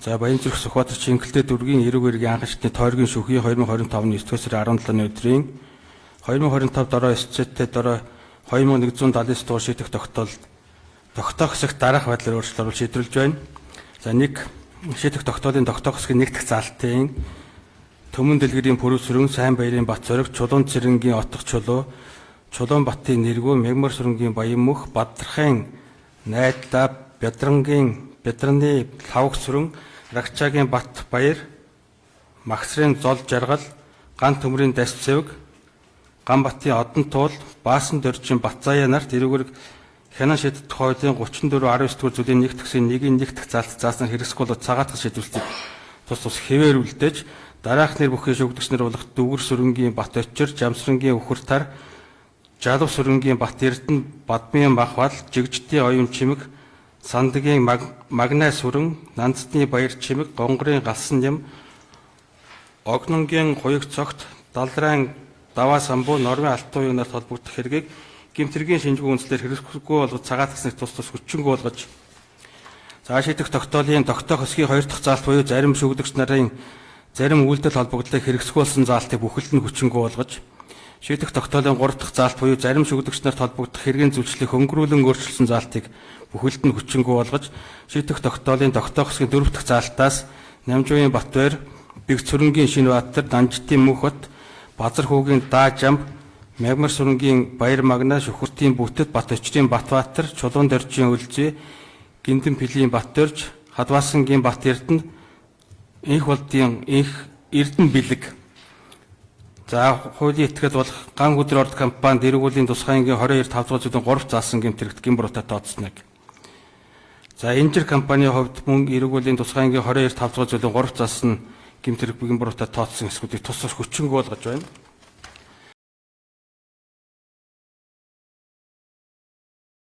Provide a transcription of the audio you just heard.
За Баянзүрх Сүхбаатар Чингэлтэй дүргийн эрүүг эргийн анхны тойргийн шүүхийн 2025 оны 9-р сарын 17-ны өдрийн 2025 дорой эсцэттэй дорой 2179 дугаар шийдэх тогтоолд тогтоох хэсэгт дараах байдлаар өөрчлөлт оруулж шийдвэрлэж байна. За 1 шийдэх тогтоолын тогтоох хэсгийн нэгдэх залтын Төмөн дэлгэрийн Пүрэв сүрэн, Сайн баярын Бат зориг, Чулуун цэрэнгийн Отох чулуу, Чулуун батын нэргүү, Мягмар сүрэнгийн Баян мөх, Бадрахын Найдлаа, Бядраны Лавх сүрэн, Рагчаагийн Бат баяр, Магсрын Зол жаргал, Ган төмрийн Дас цэвэг, Ган батын Одон туул, Баасан дөржин Батзаяа нарт эрүүгээр хянан шийдэх хуулийн 34-19 дугаар зүйлийн нэгт хэсгийн нэгдэх залт заасан хэрэгсгүй бол цагаатгах шийдвэрлэлийг тус хэвээр үлдээж дараах нэр бүхий шүгдэгч нар болох Дүгэр сүрэнгийн Бат Очир, Жамсрангийн Үхэр тар, Жалав сүрэнгийн Бат Эрдэнэ, Бадмын Бахвал, Жигждийн Оюун чимэг, Сандгийн Магнай сүрэн, Нандсны Баяр чимэг, Гонгорын Галсан нэм, Огнонгийн Хуйг цогт, Далрайн Даваа самбуу, Нормын Алтан уян нарт холбогдох хэргийг гэмтэргийн шинжгүй үндслээр хэрэгсэхгүй болгож цагаатгасныг тус хүчингүй болгож шийдэх тогтоолын тогтоох хэсгийн 2 дахь заалт буюу зарим шүүгдэгч нарын зарим үйлдэл холбогдлыг хэрэгсэхгүй болсон заалтыг бүхэлд нь хүчингүй болгож шийдэх тогтоолын 3 дахь заалт буюу зарим шүүгдэгч нарт холбогдох хэргийн зөвчлөлийг хөнгөрүүлэн өөрчилсөн заалтыг бүхэлд нь хүчингүй болгож шийдэх тогтоолын тогтоох хэсгийн 4 дахь заалтаас Намжуугийн Батбаяр, Бэг цэрэнгийн Шинбаатар, Данжтын Мөнхбат, Базар хүүгийн Даажамб, Мягмар сүрэнгийн Баяр Магнай, Шүхвэртийн Бүтэд, Бат Очирын Батбаатар, Чулуун дөржин Үлзий, Гиндэн Пилийн Батөрж, Хадваасангийн Бат Эрдэнэ, Инх болдын Инх Эрдэнэ бэлэг. За хуулийн этгээд болох Ган хөдөр орд компани дэргүүлийн тусгай ангийн 22 5 дугаар зүйлийн 3 заасан гэмтэрэгт гимбуруутай тооцсныг. За Инжир компанийн хувьд мөн эргүүлийн тусгай ангийн 22 5 дугаар зүйлийн 3 заасан гэмтэрэг гимбуруутай тооцсон эсгүүдийг тус хүчингүй болгож байна.